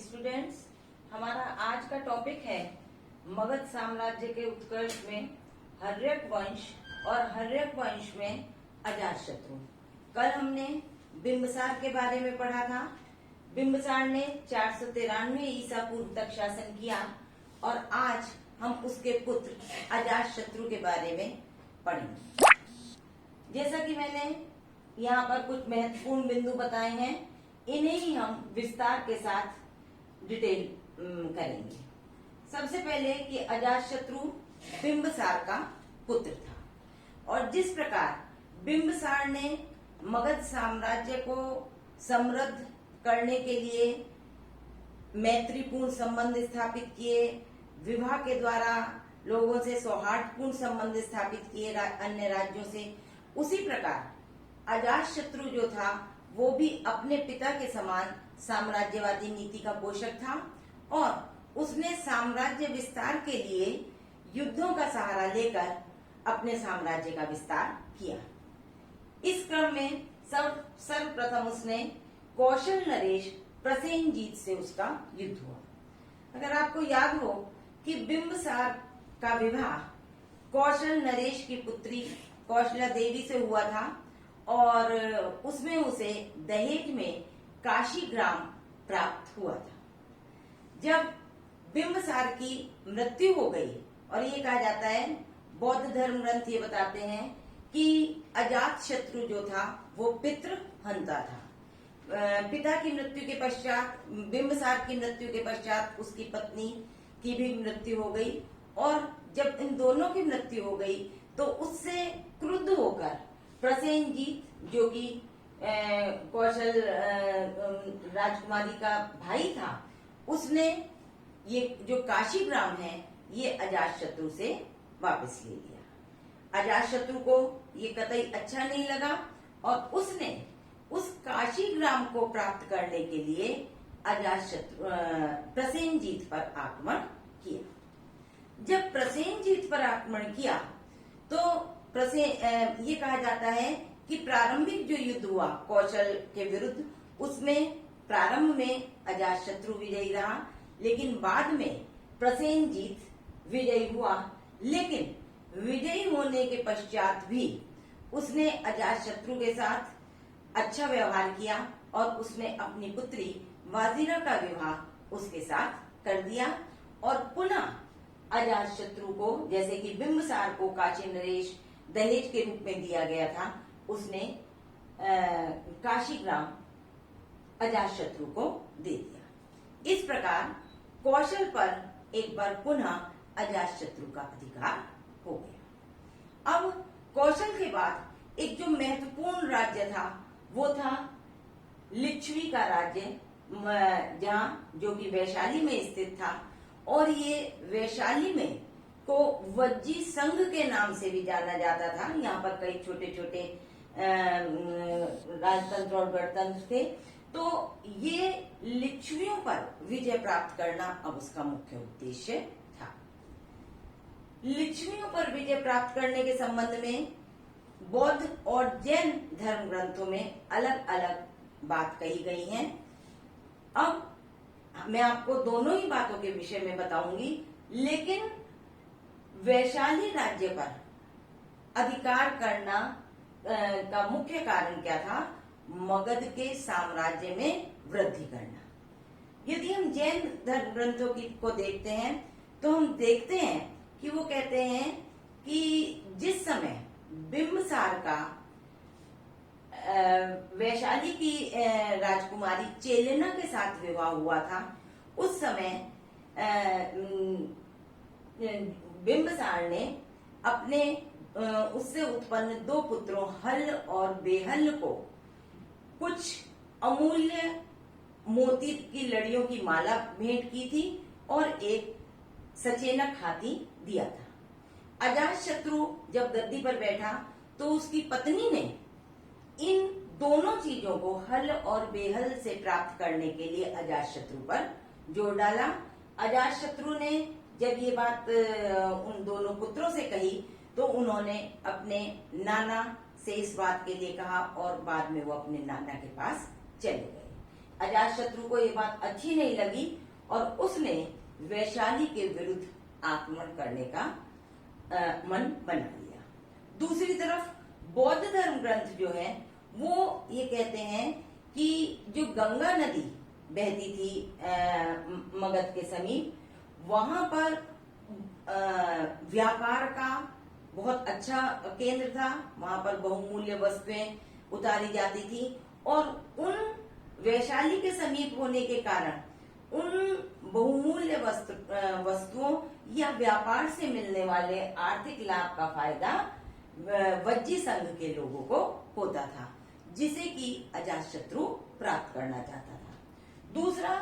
Students, हमारा आज का टॉपिक है मगध साम्राज्य के उत्कर्ष में हर्यक वंश और हर्यक वंश में अजातशत्रु। कल हमने बिंबिसार के बारे में पढ़ा था। बिंबिसार ने 493 ईसा पूर्व तक शासन किया और आज हम उसके पुत्र अजातशत्रु के बारे में पढ़ेंगे। जैसा कि मैंने यहाँ पर कुछ महत्वपूर्ण बिंदु बताए हैं, इन्हें ही हम विस्तार के साथ डिटेल करेंगे। सबसे पहले कि अजातशत्रु बिंबिसार का पुत्र था और जिस प्रकार बिंबिसार ने मगध साम्राज्य को समृद्ध करने के लिए मैत्रीपूर्ण संबंध स्थापित किए, विवाह के द्वारा लोगों से सौहार्दपूर्ण संबंध स्थापित किए अन्य राज्यों से, उसी प्रकार अजातशत्रु जो था वो भी अपने पिता के समान साम्राज्यवादी नीति का पोषक था और उसने साम्राज्य विस्तार के लिए युद्धों का सहारा लेकर अपने साम्राज्य का विस्तार किया। इस क्रम में सर्वप्रथम उसने कौशल नरेश प्रसेनजीत से उसका युद्ध हुआ। अगर आपको याद हो कि बिंबिसार का विवाह कौशल नरेश की पुत्री कौशला देवी से हुआ था और उसमें उसे दहेज में काशी ग्राम प्राप्त हुआ था। जब बिंबिसार की मृत्यु हो गई, और ये कहा जाता है, बौद्ध धर्म ग्रंथ ये बताते हैं कि अजातशत्रु जो था वो पितृ हंता था। पिता की मृत्यु के पश्चात, बिंबिसार की मृत्यु के पश्चात उसकी पत्नी की भी मृत्यु हो गई और जब इन दोनों की मृत्यु हो गई तो उससे क्रुद्ध होकर प्रसेनजीत, जो कि कौशल राजकुमारी का भाई था, उसने ये जो काशी ग्राम है ये अजातशत्रु से वापस ले लिया। अजातशत्रु को ये कतई अच्छा नहीं लगा और उसने उस काशी ग्राम को प्राप्त करने के लिए अजातशत्रु प्रसेनजीत पर आक्रमण किया। जब प्रसेनजीत पर आक्रमण किया तो ये कहा जाता है कि प्रारंभिक जो युद्ध हुआ कौशल के विरुद्ध, उसमें प्रारंभ में अजातशत्रु विजयी रहा, लेकिन बाद में प्रसेनजीत विजयी हुआ। लेकिन विजयी होने के पश्चात भी उसने अजातशत्रु के साथ अच्छा व्यवहार किया और उसने अपनी पुत्री वाजिरा का विवाह उसके साथ कर दिया और पुनः अजातशत्रु को, जैसे कि बिंबिसार को काशी नरेश दहेज के रूप में दिया गया था, उसने काशी ग्राम अजातशत्रु को दे दिया। इस प्रकार कौशल पर एक बार पुनः अजातशत्रु का अधिकार हो गया। अब कौशल के बाद एक जो महत्वपूर्ण राज्य था वो था लिच्छवी का राज्य, जहाँ जो कि वैशाली में स्थित था और ये वैशाली में को वज्जी संघ के नाम से भी जाना जाता था। यहाँ पर कई छोटे छोटे राजतंत्र और गणतंत्र थे, तो ये लिच्छवियों पर विजय प्राप्त करना अब उसका मुख्य उद्देश्य था। लिच्छवियों पर विजय प्राप्त करने के संबंध में बौद्ध और जैन धर्म ग्रंथों में अलग अलग बात कही गई है। अब मैं आपको दोनों ही बातों के विषय में बताऊंगी, लेकिन वैशाली राज्य पर अधिकार करना का मुख्य कारण क्या था? मगध के साम्राज्य में वृद्धि करना। यदि हम जैन धर्म ग्रंथों को देखते हैं तो हम देखते हैं कि वो कहते हैं कि जिस समय बिंबिसार का वैशाली की राजकुमारी चेलेना के साथ विवाह हुआ था, उस समय बिंबिसार ने अपने उससे उत्पन्न दो पुत्रों हल और बेहल को कुछ अमूल्य मोती की लड़ियों की माला भेंट की थी और एक सचेनक हाथी दिया था। अजातशत्रु जब गद्दी पर बैठा तो उसकी पत्नी ने इन दोनों चीजों को हल और बेहल से प्राप्त करने के लिए अजातशत्रु पर जोर डाला। अजातशत्रु ने जब ये बात उन दोनों पुत्रों से कही तो उन्होंने अपने नाना से इस बात के लिए कहा और बाद में वो अपने नाना के पास चले गए। अजातशत्रु को ये बात अच्छी नहीं लगी और उसने वैशाली के विरुद्ध आक्रमण करने का मन बना लिया। दूसरी तरफ बौद्ध धर्म ग्रंथ जो है वो ये कहते हैं कि जो गंगा नदी बहती थी मगध के समीप, वहां पर व्यापार का बहुत अच्छा केंद्र था। वहां पर बहुमूल्य वस्तुएं उतारी जाती थी और उन वैशाली के समीप होने के कारण उन बहुमूल्य वस्तुओं या व्यापार से मिलने वाले आर्थिक लाभ का फायदा वज्जी संघ के लोगों को होता था, जिसे कि अजातशत्रु प्राप्त करना चाहता था। दूसरा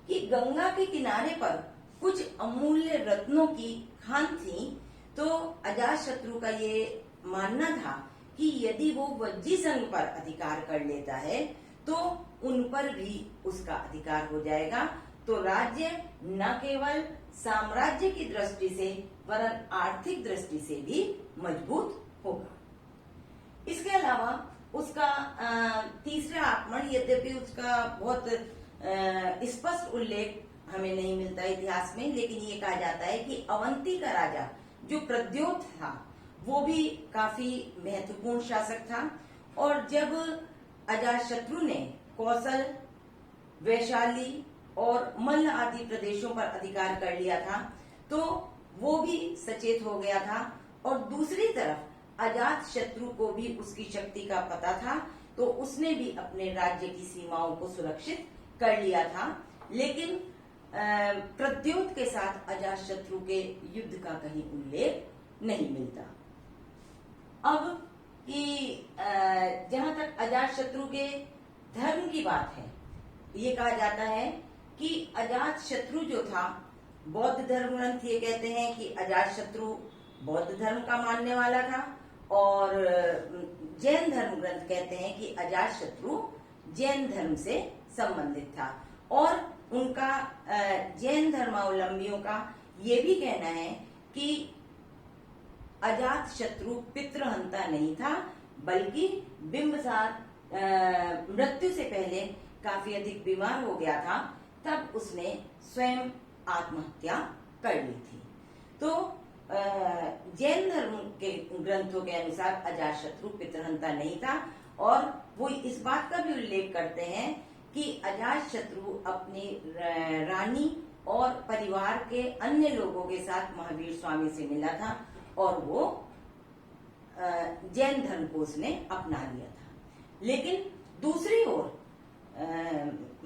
कि गंगा के किनारे पर कुछ अमूल्य रत्नों की खान थी, तो अजातशत्रु का ये मानना था कि यदि वो वज्जी संघ पर अधिकार कर लेता है तो उन पर भी उसका अधिकार हो जाएगा, तो राज्य न केवल साम्राज्य की दृष्टि से वरन आर्थिक दृष्टि से भी मजबूत होगा। इसके अलावा उसका तीसरा आक्रमण, यद्यपि उसका बहुत स्पष्ट उल्लेख हमें नहीं मिलता इतिहास में, लेकिन ये कहा जाता है कि अवंती का राजा जो प्रद्योत था वो भी काफी महत्वपूर्ण शासक था, और जब अजातशत्रु ने कौशल, वैशाली और मल्ल आदि प्रदेशों पर अधिकार कर लिया था तो वो भी सचेत हो गया था, और दूसरी तरफ अजातशत्रु को भी उसकी शक्ति का पता था, तो उसने भी अपने राज्य की सीमाओं को सुरक्षित कर लिया था। लेकिन प्रद्योत के साथ अजातशत्रु के युद्ध का कहीं उल्लेख नहीं मिलता। अब कि जहां तक अजातशत्रु के धर्म की बात है, ये कहा जाता है कि अजातशत्रु जो था, बौद्ध धर्म ग्रंथ ये कहते हैं कि अजातशत्रु बौद्ध धर्म का मानने वाला था, और जैन धर्म ग्रंथ कहते हैं कि अजातशत्रु जैन धर्म से संबंधित था, और उनका जैन धर्मावलंबियों का ये भी कहना है कि अजातशत्रु पितृहंता नहीं था, बल्कि बिंबसार मृत्यु से पहले काफी अधिक बीमार हो गया था, तब उसने स्वयं आत्महत्या कर ली थी। तो जैन धर्म के ग्रंथों के अनुसार अजातशत्रु पितृहंता नहीं था, और वो इस बात का भी उल्लेख करते हैं कि अजातशत्रु अपनी रानी और परिवार के अन्य लोगों के साथ महावीर स्वामी से मिला था, और वो जैन धर्म को उसने अपना लिया था। लेकिन दूसरी ओर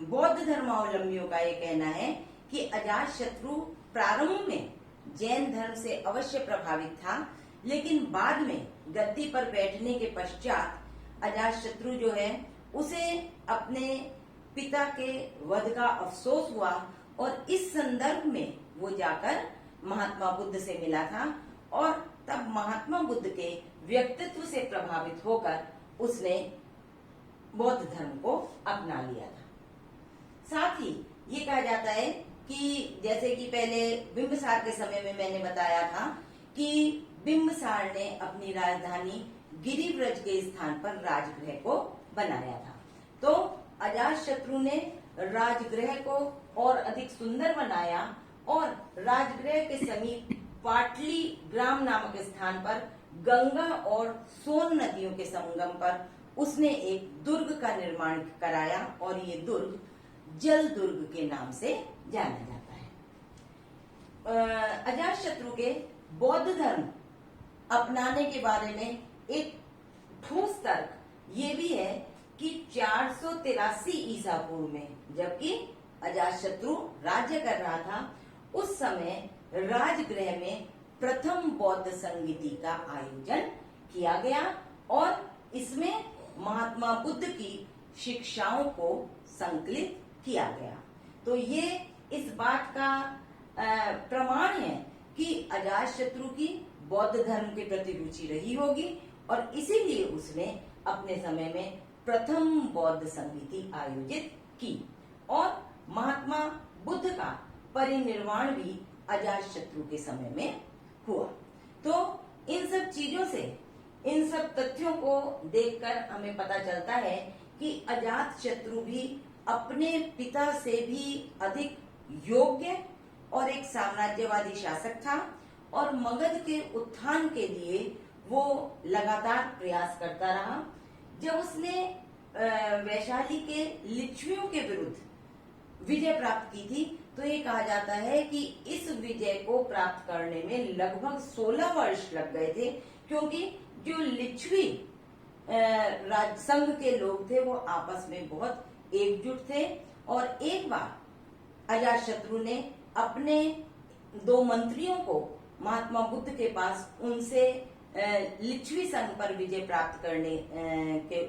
बौद्ध धर्मावलंबियों का ये कहना है कि अजातशत्रु प्रारंभ में जैन धर्म से अवश्य प्रभावित था, लेकिन बाद में गद्दी पर बैठने के पश्चात अजातशत्रु जो है उसे अपने पिता के वध का अफसोस हुआ, और इस संदर्भ में वो जाकर महात्मा बुद्ध से मिला था, और तब महात्मा बुद्ध के व्यक्तित्व से प्रभावित होकर उसने बौद्ध धर्म को अपना लिया था। साथ ही ये कहा जाता है कि जैसे कि पहले बिंबसार के समय में मैंने बताया था कि बिंबसार ने अपनी राजधानी गिरिव्रज के स्थान पर राजगृह को बनाया था, तो अजातशत्रु ने राजगृह को और अधिक सुंदर बनाया, और राजगृह के समीप पाटली ग्राम नामक स्थान पर गंगा और सोन नदियों के संगम पर उसने एक दुर्ग का निर्माण कराया, और ये दुर्ग जल दुर्ग के नाम से जाना जाता है। अजातशत्रु के बौद्ध धर्म अपनाने के बारे में एक ठोस तर्क ये भी है कि 483 ईसा पूर्व में, जबकि अजातशत्रु राज्य कर रहा था, उस समय राजगृह में प्रथम बौद्ध संगीति का आयोजन किया गया, और इसमें महात्मा बुद्ध की शिक्षाओं को संकलित किया गया। तो ये इस बात का प्रमाण है कि अजातशत्रु की बौद्ध धर्म के प्रति रुचि रही होगी, और इसीलिए उसने अपने समय में प्रथम बौद्ध संगीति आयोजित की, और महात्मा बुद्ध का परिनिर्वाण भी अजातशत्रु के समय में हुआ। तो इन सब चीजों से, इन सब तथ्यों को देखकर हमें पता चलता है कि अजातशत्रु भी अपने पिता से भी अधिक योग्य और एक साम्राज्यवादी शासक था और मगध के उत्थान के लिए वो लगातार प्रयास करता रहा। जब उसने वैशाली के लिच्छवियों के विरुद्ध विजय प्राप्त की थी, तो ये कहा जाता है कि इस विजय को प्राप्त करने में लगभग 16 वर्ष लग गए थे, क्योंकि जो लिच्छवी संघ के लोग थे वो आपस में बहुत एकजुट थे। और एक बार अजातशत्रु ने अपने 2 मंत्रियों को महात्मा बुद्ध के पास उनसे लिच्छवी संघ पर विजय प्राप्त करने के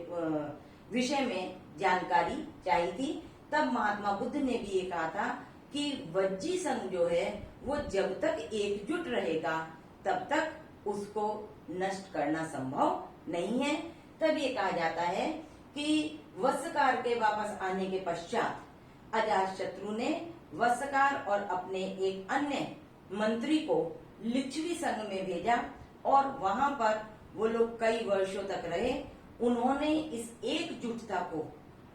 विषय में जानकारी चाहिए थी। तब महात्मा बुद्ध ने भी ये कहा था कि वज्जी संघ जो है वो जब तक एकजुट रहेगा तब तक उसको नष्ट करना संभव नहीं है। तब ये कहा जाता है कि वस्त्रकार के वापस आने के पश्चात अजातशत्रु ने वस्त्रकार और अपने एक अन्य मंत्री को लिच्छवी संघ में भेजा और वहां पर वो लोग कई वर्षों तक रहे। उन्होंने इस एकजुटता को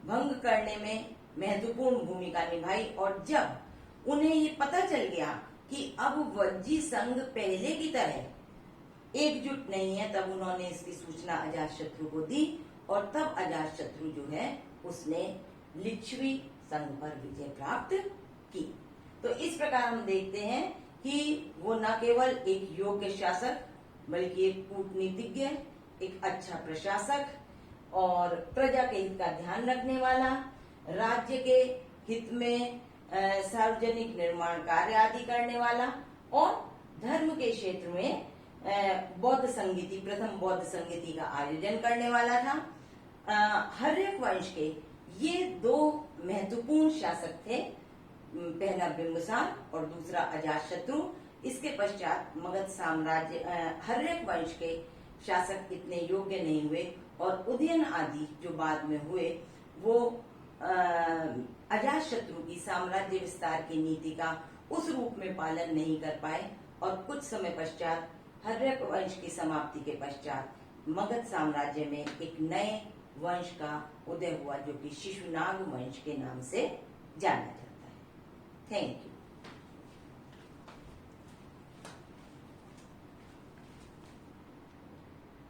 भंग करने में महत्वपूर्ण भूमिका निभाई और जब उन्हें ये पता चल गया कि अब वज्जी संघ पहले की तरह एकजुट नहीं है, तब उन्होंने इसकी सूचना अजातशत्रु को दी और तब अजातशत्रु जो है उसने लिच्छवी संघ पर विजय प्राप्त की। तो इस प्रकार हम देखते हैं कि वो न केवल एक योग्य शासक बल्कि एक कूटनीतिज्ञ, एक अच्छा प्रशासक और प्रजा के हित का ध्यान रखने वाला, राज्य के हित में सार्वजनिक निर्माण कार्य आदि करने वाला और धर्म के क्षेत्र में प्रथम बौद्ध संगीति का आयोजन करने वाला था। हर्यक वंश के ये 2 महत्वपूर्ण शासक थे, पहला बिंबिसार और दूसरा अजातशत्रु। इसके पश्चात मगध साम्राज्य हर्यक वंश के शासक इतने योग्य नहीं हुए और उदयन आदि जो बाद में हुए वो अजातशत्रु की साम्राज्य विस्तार की नीति का उस रूप में पालन नहीं कर पाए और कुछ समय पश्चात हर्यक वंश की समाप्ति के पश्चात मगध साम्राज्य में एक नए वंश का उदय हुआ जो कि शिशुनाग वंश के नाम से जाना जाता है। Thank you.